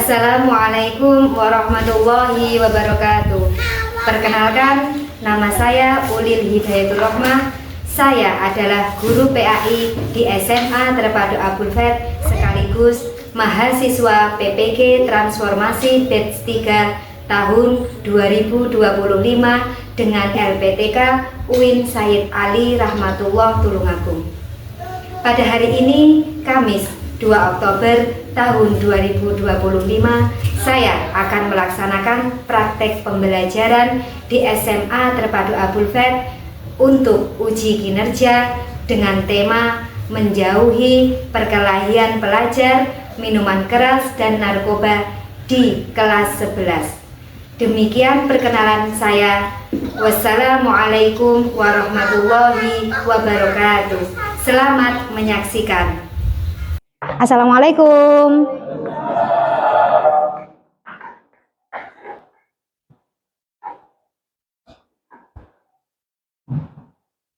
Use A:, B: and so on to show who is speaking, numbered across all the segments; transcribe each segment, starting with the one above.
A: Assalamualaikum warahmatullahi wabarakatuh. Perkenalkan, nama saya Ulil Hidayatul Rohmah. Saya adalah guru PAI di SMA Terpadu Abul Fed sekaligus mahasiswa PPG Transformasi Batch 3 tahun 2025 dengan LPTK UIN Sayyid Ali Rahmatullah Tulungagung. Pada hari ini, Kamis 2 Oktober tahun 2025, saya akan melaksanakan praktek pembelajaran di SMA Terpadu Abul Fed untuk uji kinerja dengan tema menjauhi perkelahian pelajar, minuman keras, dan narkoba di kelas 11. Demikian perkenalan saya. Wassalamualaikum warahmatullahi wabarakatuh. Selamat menyaksikan. Assalamualaikum.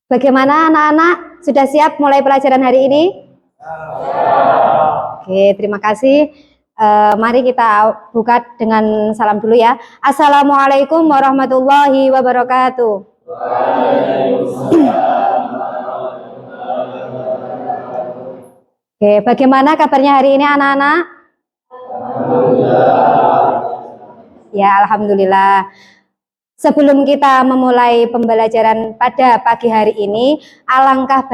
A: Bagaimana anak-anak? Sudah siap mulai pelajaran hari ini? Oke, terima kasih. Mari kita buka dengan salam dulu ya. Assalamualaikum warahmatullahi wabarakatuh. Oke, bagaimana kabarnya hari ini anak-anak? Ya, alhamdulillah. Sebelum kita memulai pembelajaran pada pagi hari ini, alangkah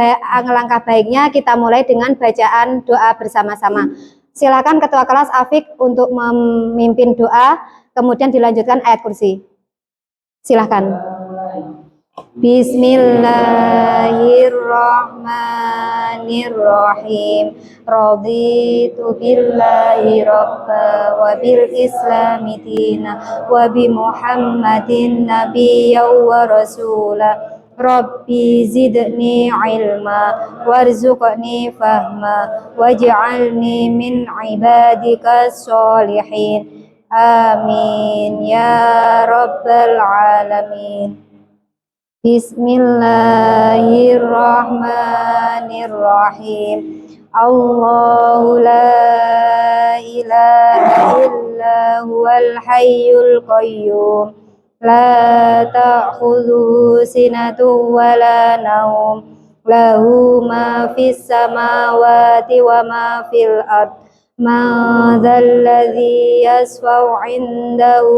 A: baiknya kita mulai dengan bacaan doa bersama-sama. Silakan Ketua Kelas Afik untuk memimpin doa, kemudian dilanjutkan ayat kursi. Silakan. Bismillahirrahmanirrahim. Raditu billahi rabba wa bil islami dina wa bi Muhammadin nabiyya wa rasula. Rabbi zidni ilma warzuqni fahma waj'alni min ibadika sholihin. Amin ya rabbal alamin. Bismillahirrahmanirrahim. Allahu la ilaha illa huwal hayyul qayyum. La ta'khudhuhu sinatun wa la nawm. Lahu ma fis samawati wa ma fil ard. Ma dzalladzi yashfa'u 'indahu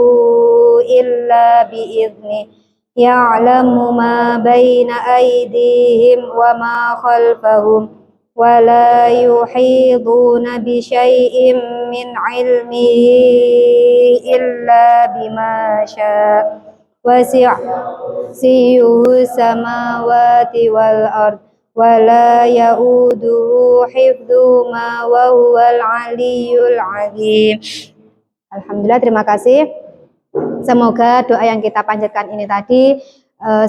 A: illa bi'idznihi. Ya'lamu ma baina aydihim wa ma khalfahum wa la yuhiduna bi syai'in min 'ilmihi illa bima syaa. Wasi'a siyuhu samawati wal ard wa la ya'uduhu hifdhuhuma wa huwal 'aliyyul 'azim. Alhamdulillah, terima kasih. Semoga doa yang kita panjatkan ini tadi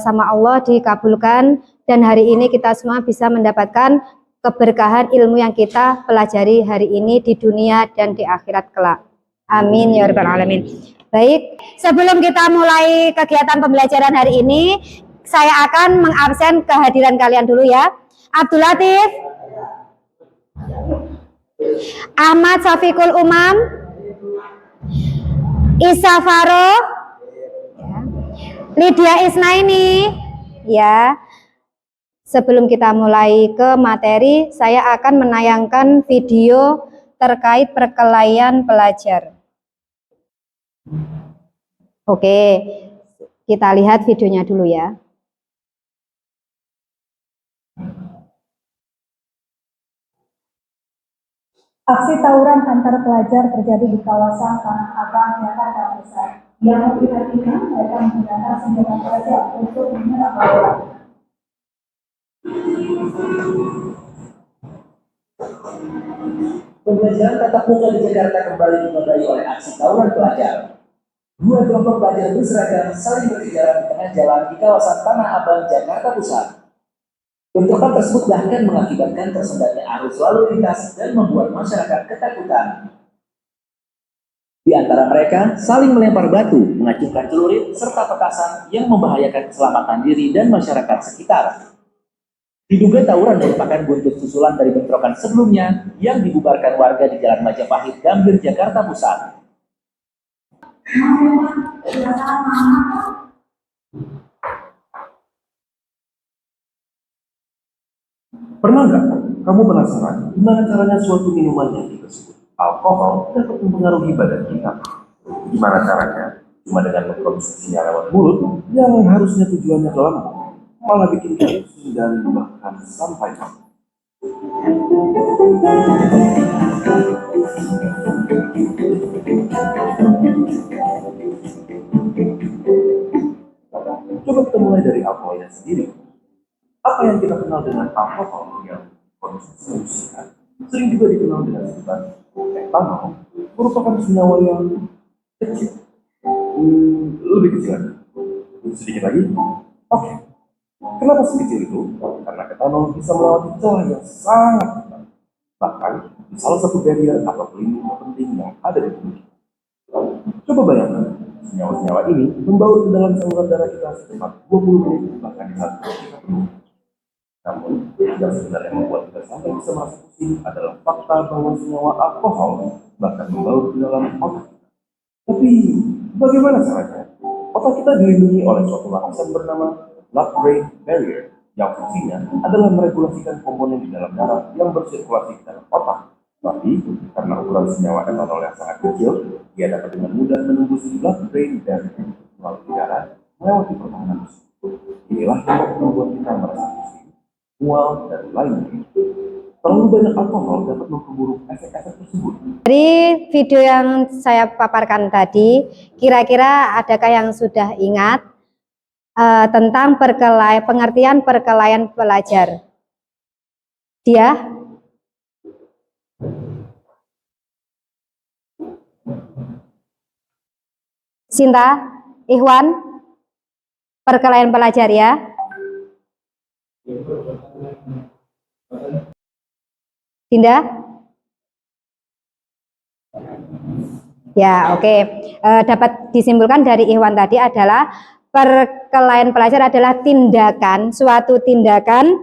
A: sama Allah dikabulkan, dan hari ini kita semua bisa mendapatkan keberkahan ilmu yang kita pelajari hari ini di dunia dan di akhirat kelak. Amin ya rabbal alamin. Baik, sebelum kita mulai kegiatan pembelajaran hari ini, saya akan mengabsen kehadiran kalian dulu ya. Abdul Latif, Ahmad Syafiqul Umam, Isa Faro, Lydia Isnaini, ya. Sebelum kita mulai ke materi, saya akan menayangkan video terkait perkelahian pelajar. Oke, kita lihat videonya dulu ya.
B: Aksi tawuran antar pelajar terjadi di kawasan Tanah Abang, Jakarta Pusat. Yang memprihatinkan, mereka menggunakan senjata tajam untuk menyerang lawan.
C: Pembelajaran tatap muka di Jakarta kembali dinodai oleh aksi tawuran pelajar. Dua kelompok pelajar berseragam saling berkejaran di tengah jalan di kawasan Tanah Abang, Jakarta Pusat. Bentrokan tersebut bahkan mengakibatkan tersendatnya arus lalu lintas dan membuat masyarakat ketakutan. Di antara mereka saling melempar batu, mengacungkan celurit, serta petasan yang membahayakan keselamatan diri dan masyarakat sekitar. Diduga tawuran merupakan buntut susulan dari bentrokan sebelumnya yang dibubarkan warga di Jalan Majapahit, Gambir, Jakarta Pusat.
B: memang suasana mana?
D: Pernah nggak kamu penasaran gimana caranya suatu minuman yang kita sebut alkohol dapat mempengaruhi badan kita? Gimana caranya? Cuma dengan mengkonsumsinya lewat mulut yang harusnya tujuannya ke lambung, malah bikin kita pusing dan bahkan sampai mati. Coba kita mulai dari alkoholnya sendiri. Apa yang kita kenal dengan alkohol yang konsumsi manusia sering juga dikenal dengan sebutan etanol, merupakan senyawa yang kecil. Lebih kecil lagi. Sedikit lagi. Oke. Kenapa sekecil itu? Karena etanol bisa melewati celah yang sangat ketat. Bahkan di salah satu barrier atau pelindung penting yang ada di tubuh. Coba bayangkan, senyawa-senyawa ini membaur ke dalam saluran darah kita secepat 20 menit bahkan di saat kita penuh. Namun, yang sebenarnya membuat kita sampai bisa merasa pusing adalah fakta bahwa senyawa alkohol bahkan membaur ke dalam otak. Tapi, bagaimana caranya? Otak kita dilindungi oleh suatu lapisan bernama blood-brain barrier, yang fungsinya adalah meregulasikan komponen di dalam darah yang bersirkulasi di dalam otak. Tapi, karena ukuran senyawa etanol yang sangat kecil, dia dapat dengan mudah menembus blood-brain barrier melalui darah melewati pertahanan tersebut. Inilah yang membuat kita merasa pusing, mual, dan lain-lain. Terlalu banyak alkohol dapat memperburuk efek-efek tersebut.
A: Dari video yang saya paparkan tadi, kira-kira adakah yang sudah ingat tentang pengertian perkelahian pelajar? Dia? Sinta? Ikhwan? Perkelahian pelajar ya? Dinda? Ya, oke. Dapat disimpulkan dari Ikhwan tadi adalah perkelahian pelajar adalah suatu tindakan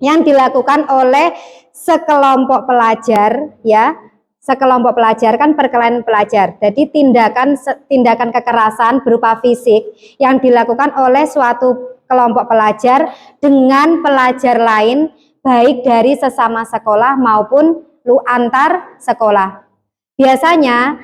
A: yang dilakukan oleh sekelompok pelajar, ya. Sekelompok pelajar kan perkelahian pelajar. Jadi tindakan kekerasan berupa fisik yang dilakukan oleh suatu kelompok pelajar dengan pelajar lain, baik dari sesama sekolah maupun antar sekolah. Biasanya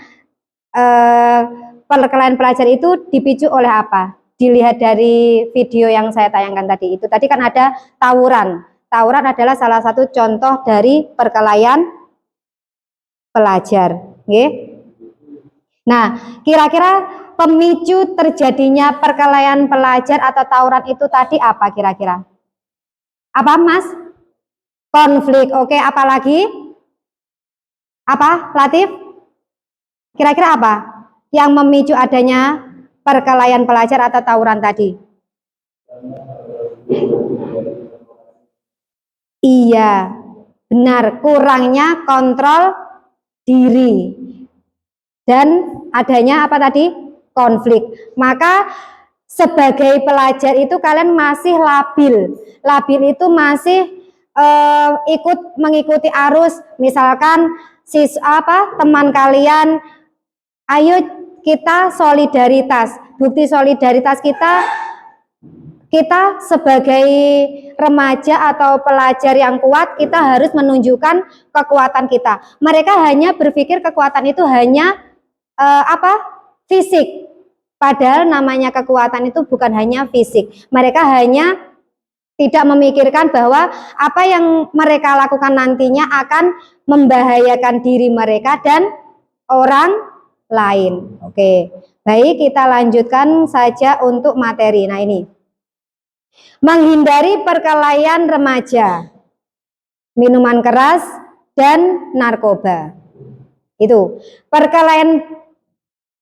A: perkelahian pelajar itu dipicu oleh apa? Dilihat dari video yang saya tayangkan tadi. Itu tadi kan ada tawuran. Tawuran adalah salah satu contoh dari perkelahian pelajar. Nah, kira-kira pemicu terjadinya perkelahian pelajar atau tawuran itu tadi apa kira-kira? Apa, Mas? Konflik. Oke, apa lagi? Apa, Latif? Kira-kira apa yang memicu adanya perkelahian pelajar atau tawuran tadi? Iya, benar, kurangnya kontrol diri dan adanya apa tadi? Konflik. Maka sebagai pelajar itu kalian masih labil. Labil itu masih mengikuti arus. Misalkan teman kalian, ayo kita solidaritas. Bukti solidaritas kita sebagai remaja atau pelajar yang kuat, kita harus menunjukkan kekuatan kita. Mereka hanya berpikir kekuatan itu hanya fisik. Padahal namanya kekuatan itu bukan hanya fisik. Mereka hanya tidak memikirkan bahwa apa yang mereka lakukan nantinya akan membahayakan diri mereka dan orang lain. Oke, baik, kita lanjutkan saja untuk materi. Nah, ini menghindari perkelahian remaja, minuman keras, dan narkoba. Itu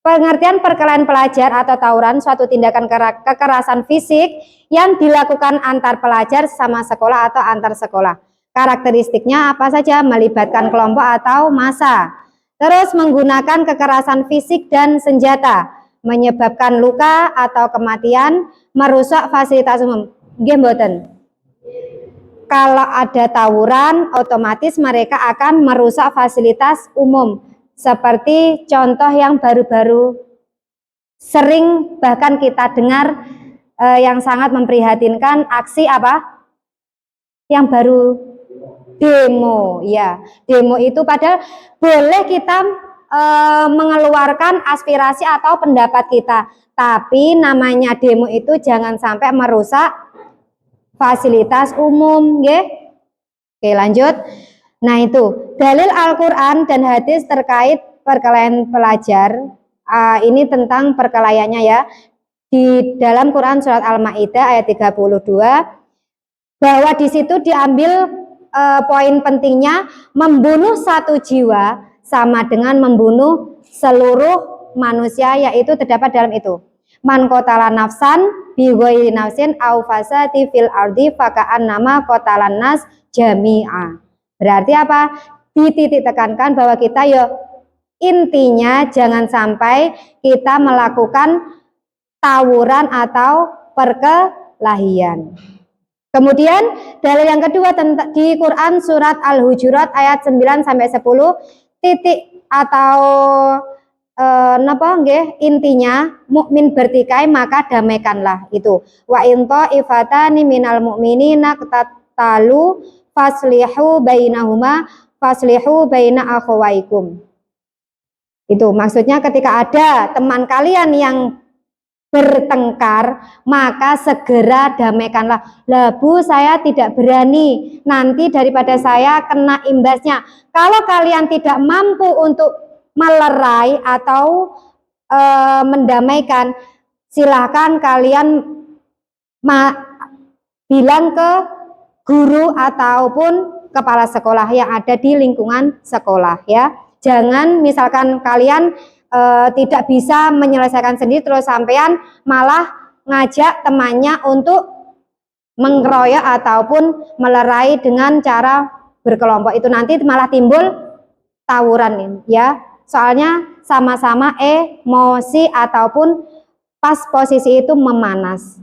A: pengertian perkelahian pelajar atau tawuran, suatu tindakan kekerasan fisik yang dilakukan antar pelajar sama sekolah atau antar sekolah. Karakteristiknya apa saja? Melibatkan kelompok atau massa. Terus menggunakan kekerasan fisik dan senjata, menyebabkan luka atau kematian, merusak fasilitas umum. Nggih mboten. Kalau ada tawuran, otomatis mereka akan merusak fasilitas umum. Seperti contoh yang baru-baru sering bahkan kita dengar yang sangat memprihatinkan aksi apa? Yang baru demo, ya. Demo itu padahal boleh kita mengeluarkan aspirasi atau pendapat kita, tapi namanya demo itu jangan sampai merusak fasilitas umum, nggih. Oke, lanjut. Nah, itu dalil Al-Qur'an dan hadis terkait perkelahian pelajar. Ini tentang perkelahiannya ya. Di dalam Quran surat Al-Maidah ayat 32 bahwa di situ diambil poin pentingnya, membunuh satu jiwa sama dengan membunuh seluruh manusia, yaitu terdapat dalam itu. Man qatala nafsan bi ghairi nafsin aw fasadi fil ardi faka'annama qatalan nas jami'a. Berarti apa? Dititik tekankan bahwa kita intinya jangan sampai kita melakukan tawuran atau perkelahian. Kemudian dalil yang kedua di Quran surat Al-Hujurat ayat 9 sampai 10, titik atau intinya mukmin bertikai maka damaikanlah itu. Wa in ta'ifatani minal mu'minina qatatalu faslihu bainahuma faslihu baina akhawaikum. Itu maksudnya ketika ada teman kalian yang bertengkar, maka segera damaikanlah. Lah Bu, saya tidak berani, nanti daripada saya kena imbasnya. Kalau kalian tidak mampu untuk melerai atau mendamaikan, silahkan kalian bilang ke guru ataupun kepala sekolah yang ada di lingkungan sekolah ya. Jangan misalkan kalian tidak bisa menyelesaikan sendiri terus sampean malah ngajak temannya untuk mengeroyok ataupun melerai dengan cara berkelompok, itu nanti malah timbul tawuran ya. Soalnya sama-sama emosi ataupun pas posisi itu memanas.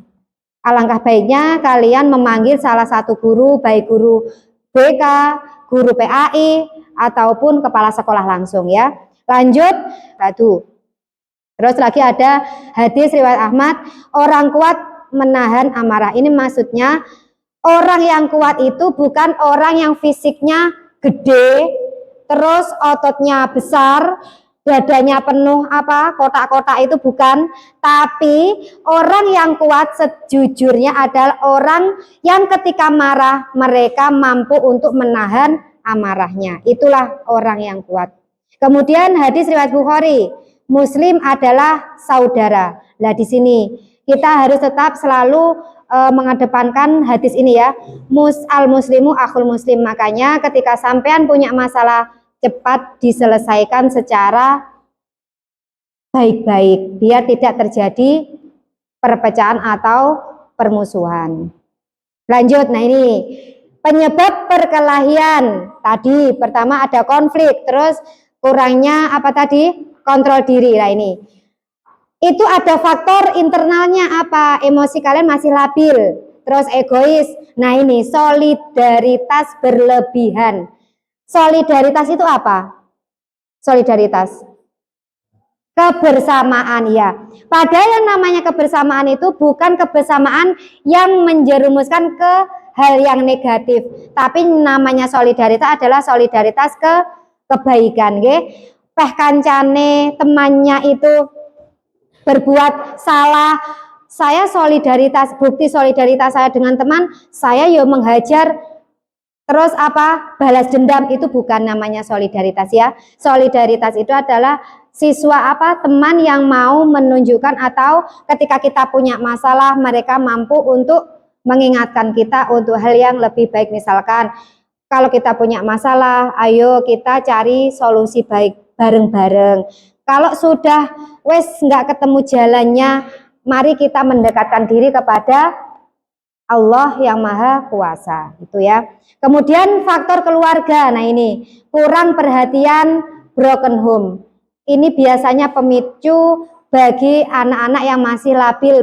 A: Alangkah baiknya kalian memanggil salah satu guru, baik guru BK, guru PAI ataupun kepala sekolah langsung ya. Lanjut, terus lagi ada hadis riwayat Ahmad, orang kuat menahan amarah. Ini maksudnya orang yang kuat itu bukan orang yang fisiknya gede, terus ototnya besar, dadanya penuh kotak-kotak, itu bukan. Tapi orang yang kuat sejujurnya adalah orang yang ketika marah mereka mampu untuk menahan amarahnya. Itulah orang yang kuat. Kemudian hadis riwayat Bukhari, Muslim adalah saudara. Nah di sini kita harus tetap selalu mengedepankan hadis ini ya. Al muslimu akhul muslim. Makanya ketika sampean punya masalah, cepat diselesaikan secara baik-baik biar tidak terjadi perpecahan atau permusuhan. Lanjut, nah ini penyebab perkelahian. Tadi pertama ada konflik, terus kurangnya kontrol diri. Nah ini itu ada faktor internalnya emosi kalian masih labil, terus egois. Nah ini solidaritas berlebihan. Solidaritas itu apa? Solidaritas kebersamaan ya. Padahal yang namanya kebersamaan itu bukan kebersamaan yang menjerumuskan ke hal yang negatif, tapi namanya solidaritas adalah solidaritas kebaikan, peh kancane temannya itu berbuat salah, saya solidaritas, bukti solidaritas saya dengan teman saya menghajar, terus balas dendam, itu bukan namanya solidaritas ya. Solidaritas itu adalah siswa teman yang mau menunjukkan atau ketika kita punya masalah mereka mampu untuk mengingatkan kita untuk hal yang lebih baik. Misalkan kalau kita punya masalah, ayo kita cari solusi baik bareng-bareng. Kalau sudah nggak ketemu jalannya, mari kita mendekatkan diri kepada Allah yang Maha Kuasa, itu ya. Kemudian faktor keluarga. Nah ini kurang perhatian, broken home. Ini biasanya pemicu bagi anak-anak yang masih labil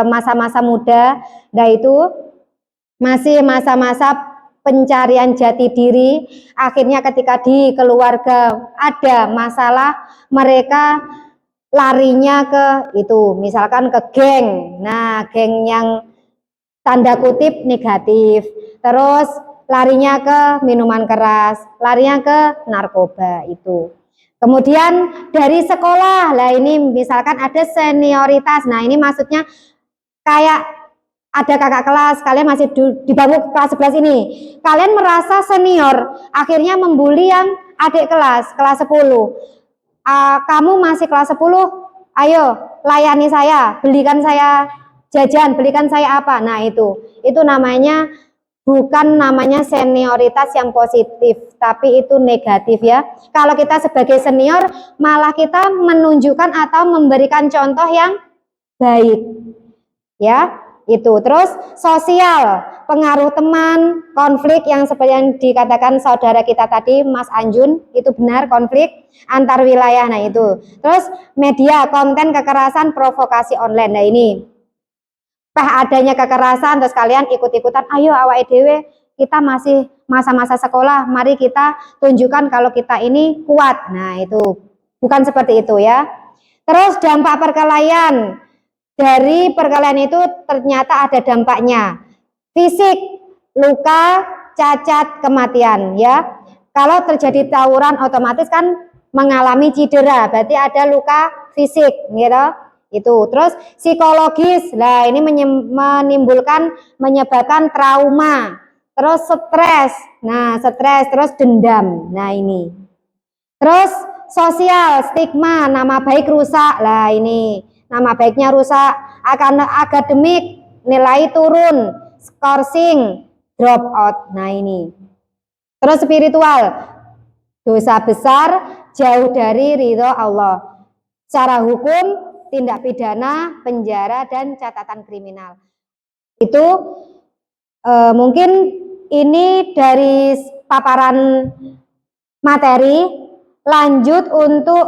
A: masa-masa muda. Nah itu masih masa-masa pencarian jati diri. Akhirnya ketika di keluarga ada masalah, mereka larinya ke itu, misalkan ke geng. Nah, geng yang tanda kutip negatif. Terus larinya ke minuman keras, larinya ke narkoba itu. Kemudian dari sekolah, lah ini misalkan ada senioritas. Nah, ini maksudnya kayak ada kakak kelas, kalian masih di bangku kelas 11 ini. Kalian merasa senior, akhirnya membuli yang adik kelas 10. Kamu masih kelas 10, ayo layani saya, belikan saya jajan, belikan saya apa. Nah, itu namanya bukan namanya senioritas yang positif, tapi itu negatif ya. Kalau kita sebagai senior, malah kita menunjukkan atau memberikan contoh yang baik. Ya, itu. Terus sosial, pengaruh teman, konflik yang seperti yang dikatakan saudara kita tadi, Mas Anjun, itu benar, konflik antar wilayah. Nah, itu. Terus media, konten kekerasan, provokasi online. Nah, ini adanya kekerasan, terus kalian ikut-ikutan, ayo awake dhewe, kita masih masa-masa sekolah, mari kita tunjukkan kalau kita ini kuat. Nah, itu bukan seperti itu ya. Terus dampak perkelahian, dari perkelahian itu ternyata ada dampaknya, fisik, luka, cacat, kematian ya. Kalau terjadi tawuran otomatis kan mengalami cedera, berarti ada luka fisik gitu. Itu. Terus psikologis, lah ini menyebabkan trauma, terus stres. Nah, stres, terus dendam. Nah, ini. Terus sosial, stigma, nama baik rusak. Lah ini, nama baiknya rusak. Akan akademik, nilai turun, skorsing, drop out. Nah, ini. Terus spiritual, dosa besar, jauh dari ridho Allah. Secara hukum, tindak pidana, penjara, dan catatan kriminal. Itu mungkin ini dari paparan materi. Lanjut untuk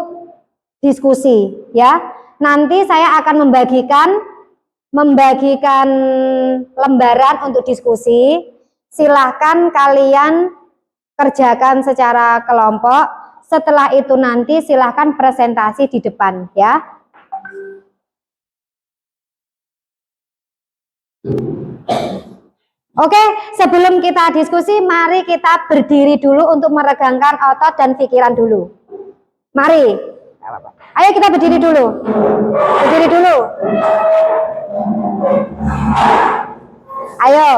A: diskusi ya. Nanti saya akan membagikan lembaran untuk diskusi. Silahkan kalian kerjakan secara kelompok. Setelah itu nanti silahkan presentasi di depan ya. Oke, sebelum kita diskusi, mari kita berdiri dulu untuk meregangkan otot dan pikiran dulu. Mari. Ayo kita berdiri dulu. Berdiri dulu. Ayo.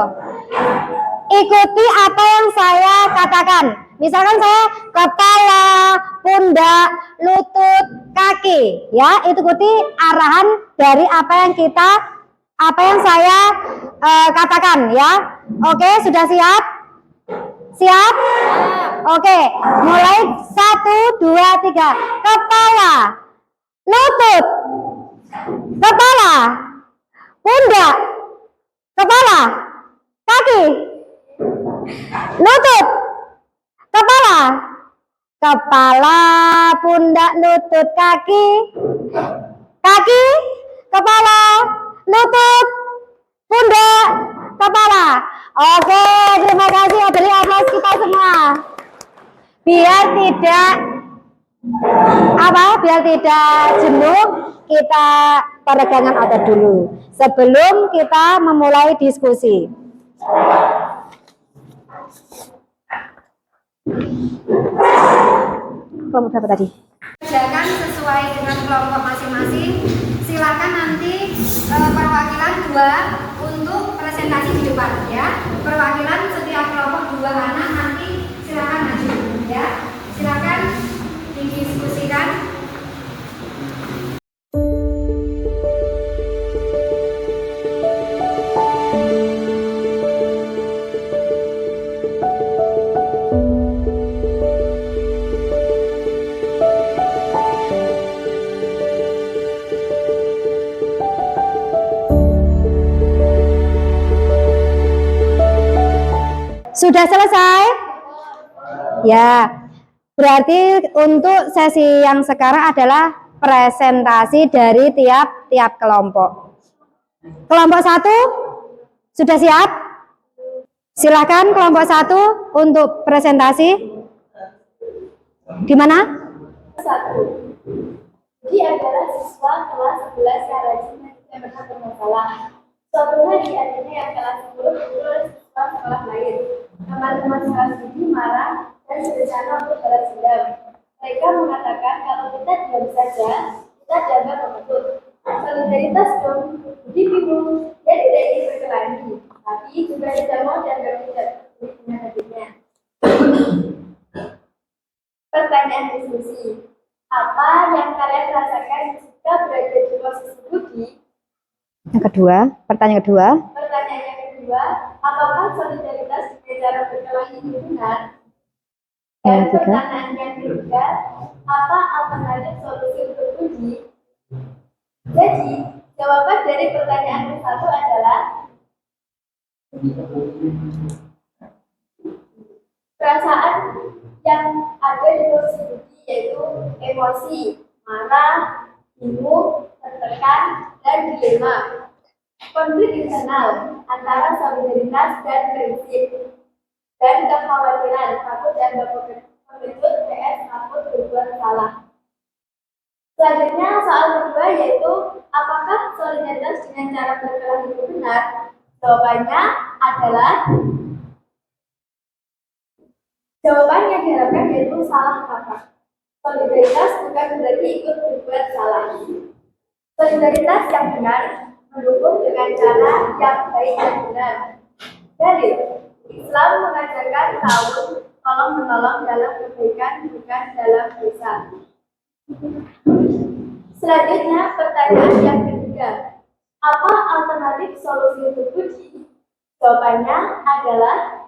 A: Ikuti apa yang saya katakan. Misalkan saya kepala, pundak, lutut, kaki. Ya, ikuti arahan dari apa yang saya katakan ya. Oke, sudah siap? Siap? Oke, mulai 1, 2, 3. Kepala, lutut, kepala, pundak, kepala, kaki, lutut, kepala, kepala, pundak, lutut, kaki, kaki, kepala, lutut, pundak, kepala. Oke, terima kasih. Beri aplaus kita semua. Biar tidak jenuh, kita peregangan otot dulu sebelum kita memulai diskusi. Kelompok berapa tadi? Kerjakan sesuai dengan kelompok masing-masing. Silakan nanti perwakilan 2 untuk presentasi di depan ya. Perwakilan setiap kelompok 2 anak nanti silakan maju ya. Silakan didiskusikan. Sudah selesai? Ya, berarti untuk sesi yang sekarang adalah presentasi dari tiap kelompok. Kelompok 1 sudah siap? Silakan kelompok 1 untuk presentasi. Di mana?
E: Budi adalah siswa kelas 11 yang rajin dan tidak pernah bermasalah. Suatu hari adanya yang kelas 10 itu siswa sekolah lain. Teman-teman kelas Budi marah dan berencana untuk balas dendam. Mereka mengatakan kalau kita diam saja, kita dianggap pengecut. Solidaritas dong, Budi bingung. Dia tidak ingin berkelahi, tapi juga tidak mau dianggap tidak peduli dengan hatinya. Pertanyaan diskusi. Apa yang kalian rasakan jika berada di posisi Budi?
A: Yang kedua, pertanyaan kedua.
E: Pertanyaan yang kedua, apakah solidaritas dengan cara berkelahi itu benar? Dan
A: Yang ketiga.
E: pertanyaan yang ketiga, apa alternatif solusi untuk Budi? Jadi, jawaban dari pertanyaan yang satu adalah perasaan yang ada di posisi Budi yaitu emosi, marah, bingung, tertekan, dan dilema. Konflik internal antara solidaritas dan prinsip, dan kekhawatiran takut dianggap pengecut vs takut berbuat salah. Selanjutnya soal kedua yaitu apakah solidaritas dengan cara berkelahi itu benar? Jawabannya adalah jawaban yang diharapkan yaitu salah kaprah. Solidaritas bukan berarti ikut berbuat salah. Solidaritas yang benar mendukung dengan cara yang baik dan benar. Dalil, Islam mengajarkan tolong menolong dalam kebaikan bukan dalam dosa. Selanjutnya pertanyaan yang ketiga, apa alternatif solusi untuk Budi? Jawabannya adalah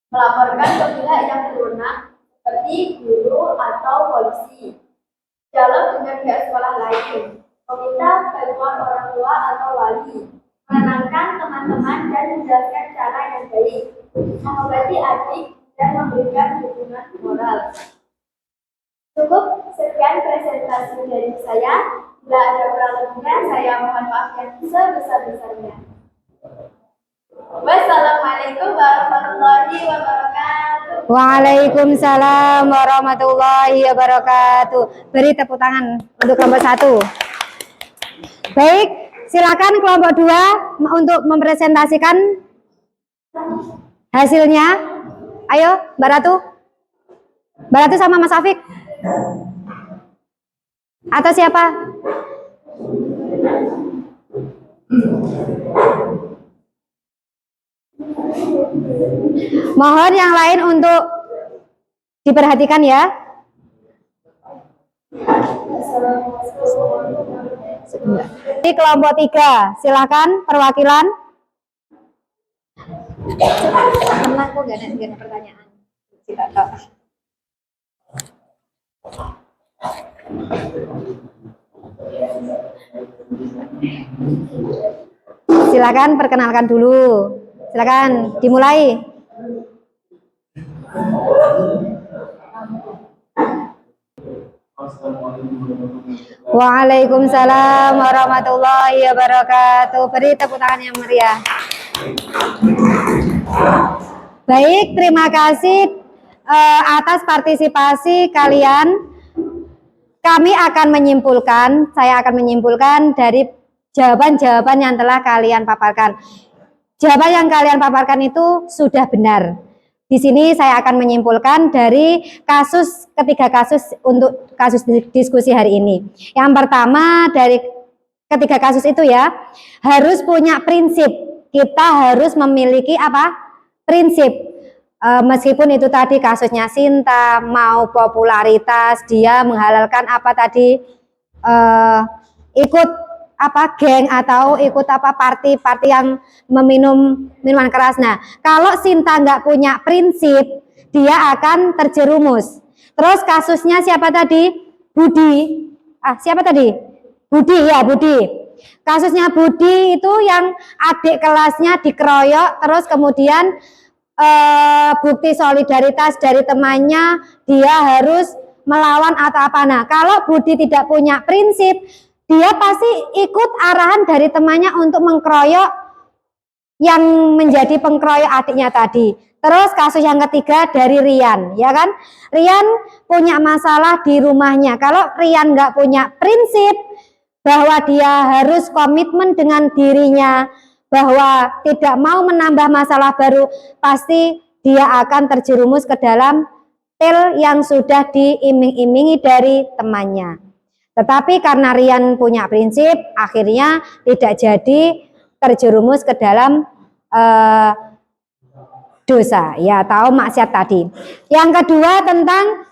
E: melaporkan ke pihak yang berwenang seperti guru atau polisi. Dialog dengan pihak sekolah lain, meminta bantuan orang tua atau wali, menenangkan teman-teman dan menjelaskan cara yang baik, mengobati adik dan memberikan dukungan moral. Cukup sekian presentasi dari saya. Bila ada kurang lebihnya, saya mohon maaf yang sebesar-besarnya. Wassalamualaikum warahmatullahi wabarakatuh.
A: Waalaikumsalam warahmatullahi wabarakatuh. Beri tepuk tangan untuk kelompok 1. Baik, silakan kelompok 2 untuk mempresentasikan hasilnya. Ayo, Mbak Ratu. Mbak Ratu sama Mas Afik. Atau siapa? Mohon yang lain untuk diperhatikan ya. Di kelompok 3, silakan perwakilan. Tenang kok, gak ada pertanyaan. Silakan perkenalkan dulu. Silakan dimulai. Waalaikumsalam warahmatullahi wabarakatuh. Beri tepuk tangan yang meriah. Baik, terima kasih atas partisipasi kalian. Kami akan menyimpulkan, saya akan menyimpulkan dari jawaban-jawaban yang telah kalian paparkan. Jawaban yang kalian paparkan itu sudah benar. Di sini saya akan menyimpulkan dari ketiga kasus untuk kasus diskusi hari ini. Yang pertama dari ketiga kasus itu ya, harus punya prinsip. Kita harus memiliki apa? Prinsip. Meskipun itu tadi kasusnya Sinta, mau popularitas, dia menghalalkan apa tadi, ikut apa geng atau ikut apa party yang meminum minuman keras. Nah, kalau Sinta nggak punya prinsip, dia akan terjerumus. Terus kasusnya siapa tadi? Budi. Siapa tadi? Budi ya, Budi. Kasusnya Budi itu yang adik kelasnya dikeroyok, terus kemudian bukti solidaritas dari temannya, dia harus melawan atau apa. Nah, kalau Budi tidak punya prinsip, dia pasti ikut arahan dari temannya untuk mengkeroyok yang menjadi pengkeroyok adiknya tadi. Terus kasus yang ketiga dari Rian, ya kan? Rian punya masalah di rumahnya. Kalau Rian nggak punya prinsip bahwa dia harus komitmen dengan dirinya, bahwa tidak mau menambah masalah baru, pasti dia akan terjerumus ke dalam til yang sudah diiming-imingi dari temannya. Tetapi karena Rian punya prinsip, akhirnya tidak jadi terjerumus ke dalam dosa, ya, atau maksiat tadi. Yang kedua tentang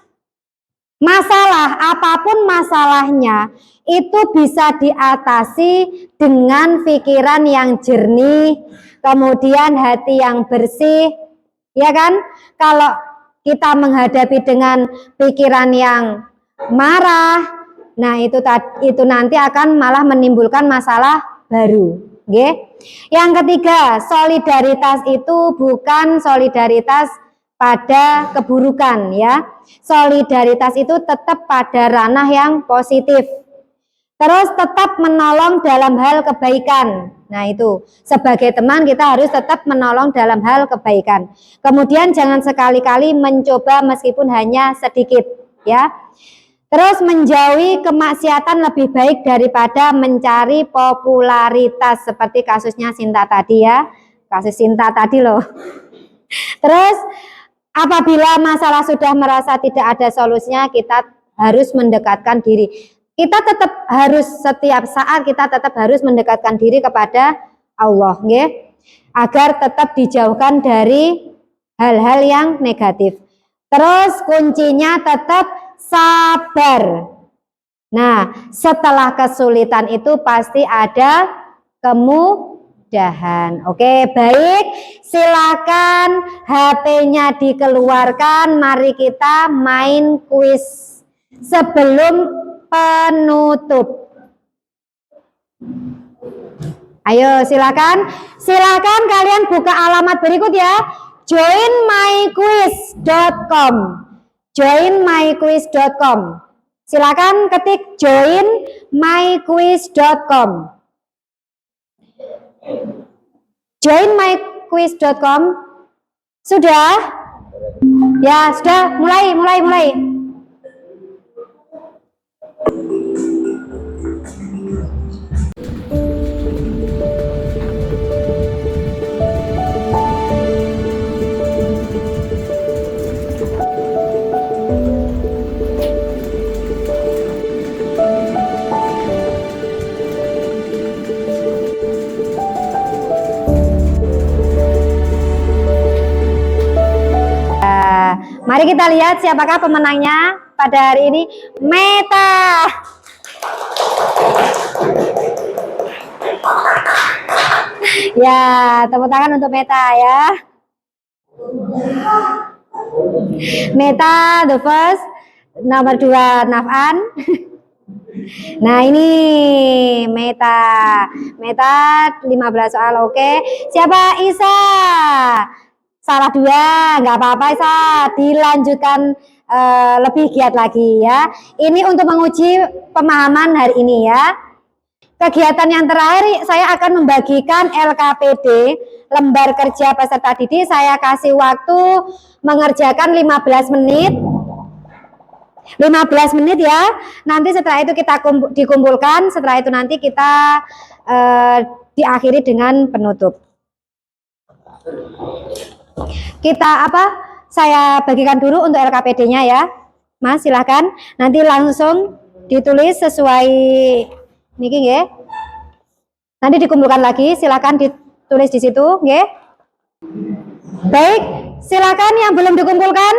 A: masalah, apapun masalahnya itu bisa diatasi dengan pikiran yang jernih, kemudian hati yang bersih, ya kan? Kalau kita menghadapi dengan pikiran yang marah, nah itu nanti akan malah menimbulkan masalah baru. Okay? Yang ketiga, solidaritas itu bukan solidaritas pada keburukan, ya. Solidaritas itu tetap pada ranah yang positif. Terus tetap menolong dalam hal kebaikan. Nah itu, sebagai teman kita harus tetap menolong dalam hal kebaikan. Kemudian jangan sekali-kali mencoba meskipun hanya sedikit, ya. Terus menjauhi kemaksiatan lebih baik daripada mencari popularitas, seperti kasusnya Sinta tadi, ya. Kasus Sinta tadi loh. Terus apabila masalah sudah merasa tidak ada solusinya, kita harus mendekatkan diri. Kita tetap harus, setiap saat kita tetap harus mendekatkan diri kepada Allah, nggih, agar tetap dijauhkan dari hal-hal yang negatif. Terus kuncinya tetap sabar. Nah, setelah kesulitan itu pasti ada kemudahan. Oke, baik. Silakan HP-nya dikeluarkan. Mari kita main kuis sebelum penutup. Ayo, silakan. Silakan kalian buka alamat berikut ya. joinmyquiz.com. joinmyquiz.com. Silakan ketik joinmyquiz.com. joinmyquiz.com. Sudah? Ya, sudah. Mulai. Mari kita lihat siapakah pemenangnya pada hari ini. Meta. Ya, tepuk tangan untuk Meta ya. Meta the first, nomor 2 Nafan. Nah ini Meta 15 soal, oke. Siapa? Isa. Salah 2, nggak apa-apa Isa, dilanjutkan lebih giat lagi ya. Ini untuk menguji pemahaman hari ini ya. Kegiatan yang terakhir saya akan membagikan LKPD, lembar kerja peserta didik. Saya kasih waktu mengerjakan 15 menit. 15 menit ya. Nanti setelah itu kita dikumpulkan, setelah itu nanti kita diakhiri dengan penutup. Saya bagikan dulu untuk LKPD-nya ya. Mas, silahkan. Nanti langsung ditulis sesuai niki nggih. Nanti dikumpulkan lagi, silahkan ditulis di situ nggih. Baik, silakan yang belum dikumpulkan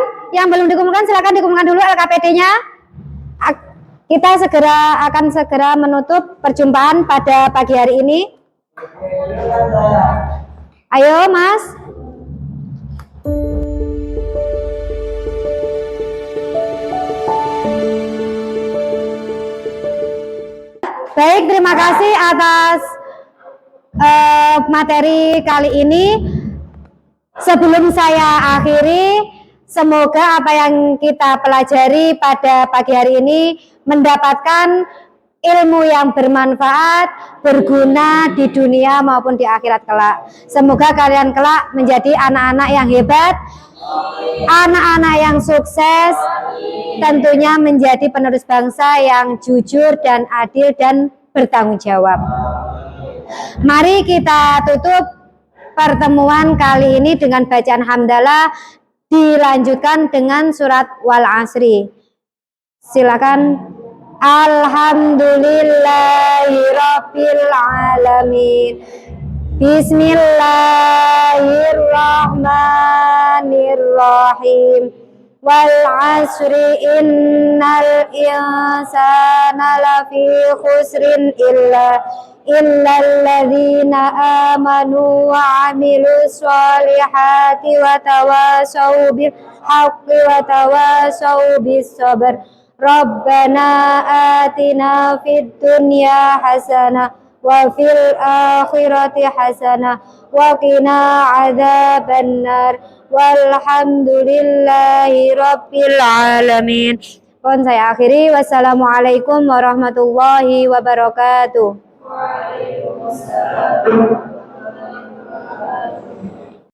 A: silakan dikumpulkan dulu LKPD-nya. Kita akan segera menutup perjumpaan pada pagi hari ini. Ayo, Mas. Baik, terima kasih atas materi kali ini. Sebelum saya akhiri, semoga apa yang kita pelajari pada pagi hari ini mendapatkan ilmu yang bermanfaat, berguna di dunia maupun di akhirat kelak. Semoga kalian kelak menjadi anak-anak yang hebat, anak-anak yang sukses, tentunya menjadi penerus bangsa yang jujur dan adil dan bertanggung jawab. Mari kita tutup pertemuan kali ini dengan bacaan hamdalah, dilanjutkan dengan surat wal asri. Silakan. Alhamdulillahirabbil alamin. Bismillahirrahmanirrahim. Wal asri innal insana lafi khusrin illa alladzina amanu wa amilus solihati wa tawasaw bil haqqi wa tawasaw bis sabr. Rabbana atina fid dunya hasanah wa fil akhirati hasanah wa qina adzabannar. Walhamdulillahi rabbil alamin. Mohon saya akhiri. Wassalamualaikum warahmatullahi wabarakatuh.
E: Waalaikumsalam.